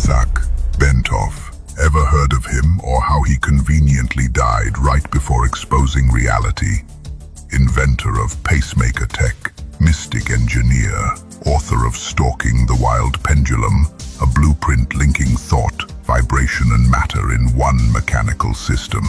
Isak Bentov. Ever heard of him or how he conveniently died right before exposing reality? Inventor of pacemaker tech, mystic engineer, author of Stalking the Wild Pendulum, a blueprint linking thought, vibration and matter in one mechanical system.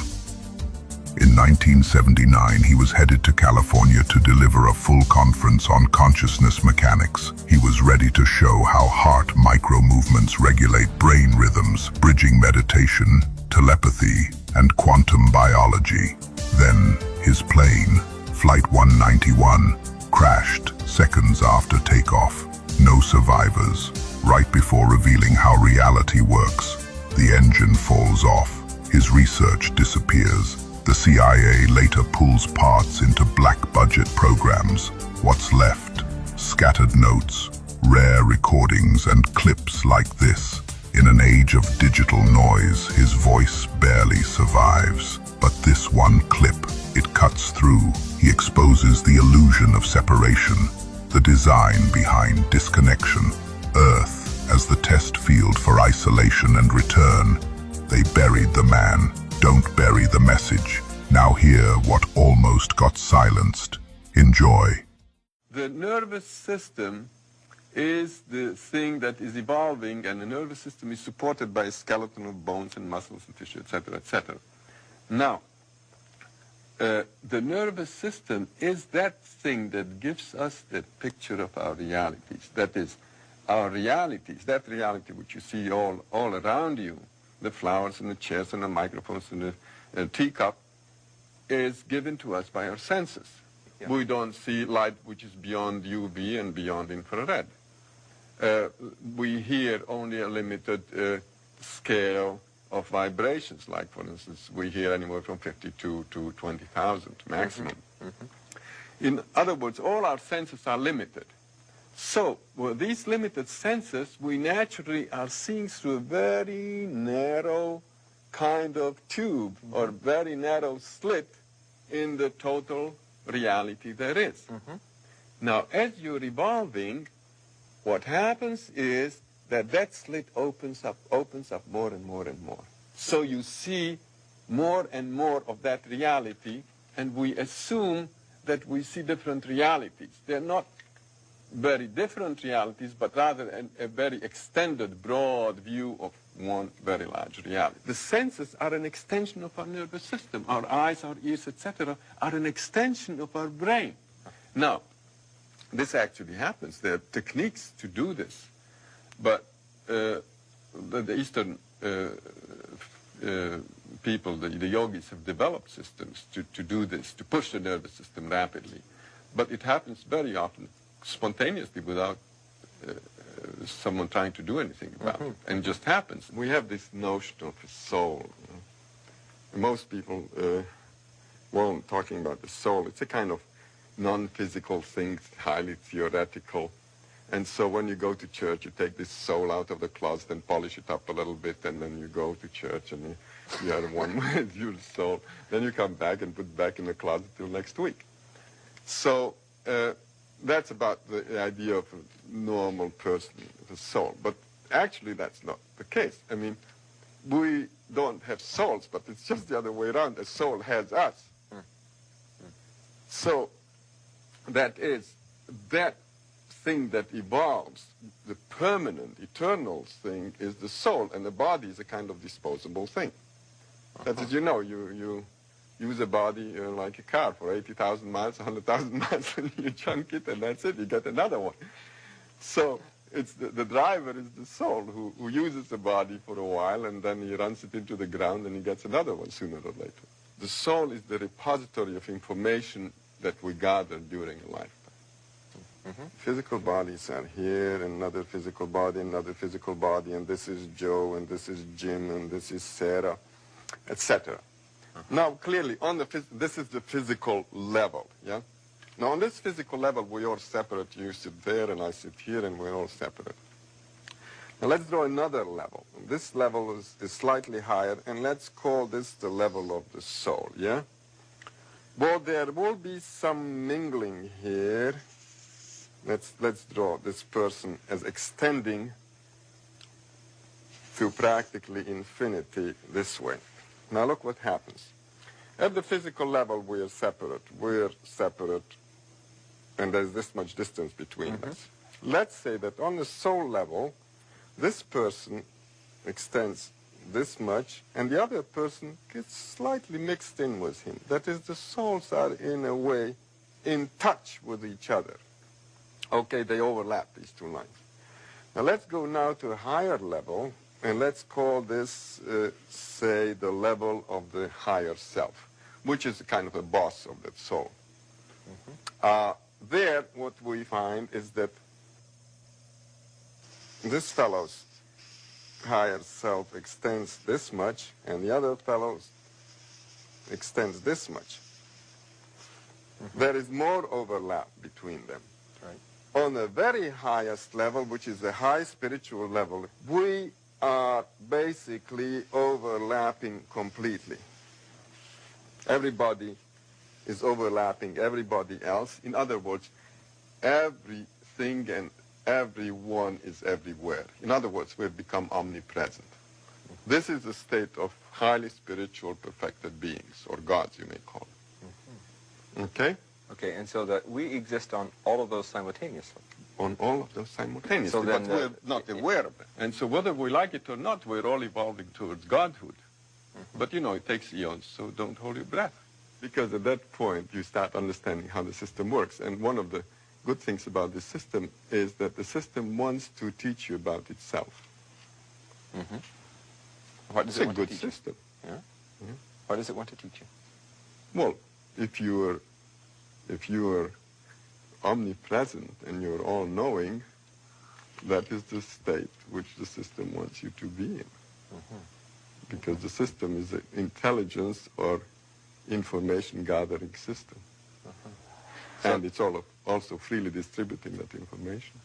In 1979, he was headed to California to deliver a full conference on consciousness mechanics. He was ready to show how heart micro-movements regulate brain rhythms, bridging meditation, telepathy, and quantum biology. Then, his plane, Flight 191, crashed seconds after takeoff. No survivors. Right before revealing how reality works, the engine falls off. His research disappears. The CIA later pulls parts into black-budget programs. What's left? Scattered notes, rare recordings, and clips like this. In an age of digital noise, his voice barely survives. But this one clip, it cuts through. He exposes the illusion of separation, the design behind disconnection. Earth as the test field for isolation and return. They buried the man. Don't bury the message. Now hear what almost got silenced. Enjoy. The nervous system is the thing that is evolving, and the nervous system is supported by a skeleton of bones and muscles and tissue, etc., etc. Now, the nervous system is that thing that gives us the picture of our realities. That is, our realities, that reality which you see all around you, the flowers and the chairs and the microphones and the teacup, is given to us by our senses. Yeah. We don't see light which is beyond UV and beyond infrared. We hear only a limited scale of vibrations, like, for instance, we hear anywhere from 52 to 20,000 maximum. Mm-hmm. Mm-hmm. In other words, all our senses are limited. So, with these limited senses, we naturally are seeing through a very narrow kind of tube, mm-hmm. or very narrow slit in the total reality there is. Mm-hmm. Now, as you're evolving, what happens is that slit opens up more and more and more. So you see more and more of that reality, and we assume that we see different realities. They're not very different realities, but rather a very extended, broad view of one very large reality. The senses are an extension of our nervous system. Our eyes, our ears, etc. are an extension of our brain. Now, this actually happens. There are techniques to do this. But the Eastern people, the yogis, have developed systems to do this, to push the nervous system rapidly. But it happens very often spontaneously without someone trying to do anything about it, and just happens. We have this notion of a soul. Most people won't talking about the soul. It's a kind of non-physical thing, highly theoretical. And so when you go to church, you take this soul out of the closet and polish it up a little bit, and then you go to church and you have one with your soul. Then you come back and put it back in the closet till next week. So that's about the idea of a normal person, the soul. But actually that's not the case. I mean, we don't have souls, but it's just the other way around. A soul has us. So that is that thing that evolves, the permanent, eternal thing is the soul, and the body is a kind of disposable thing. That is, you know, you use a body like a car for 80,000 miles, 100,000 miles, and you junk it, and that's it, you get another one. So it's the driver is the soul who uses the body for a while, and then he runs it into the ground, and he gets another one sooner or later. The soul is the repository of information that we gather during a lifetime. Mm-hmm. Physical bodies are here, another physical body, and this is Joe, and this is Jim, and this is Sarah, etc. Now, clearly, this is the physical level, yeah? Now, on this physical level, we're all separate. You sit there, and I sit here, and we're all separate. Now, let's draw another level. This level is slightly higher, and let's call this the level of the soul, yeah? Well, there will be some mingling here. Let's draw this person as extending to practically infinity this way. Now look what happens. At the physical level, we're separate. We're separate, and there's this much distance between us. Let's say that on the soul level, this person extends this much, and the other person gets slightly mixed in with him. That is, the souls are, in a way, in touch with each other. Okay, they overlap, these two lines. Now let's go now to a higher level, and let's call this, say, the level of the higher self, which is kind of a boss of that soul. There, what we find is that this fellow's higher self extends this much, and the other fellow's extends this much. There is more overlap between them. Right. On the very highest level, which is the high spiritual level, we are basically overlapping completely. Everybody is overlapping everybody else. In other words, everything and everyone is everywhere. In other words, we've become omnipresent. This is the state of highly spiritual perfected beings, or gods, you may call them. Okay? Okay, and so that we exist on all of those simultaneously. On all of those simultaneously, So then, but we're not aware of it. And so whether we like it or not, we're all evolving towards godhood. But you know, it takes eons, so don't hold your breath. Because at that point, you start understanding how the system works. And one of the good things about this system is that the system wants to teach you about itself. What does It's it a want good to teach system. you? Yeah? What does it want to teach you? Well, if you are omnipresent and you're all-knowing, that is the state which the system wants you to be in. Because the system is an intelligence or information-gathering system. And it's also freely distributing that information.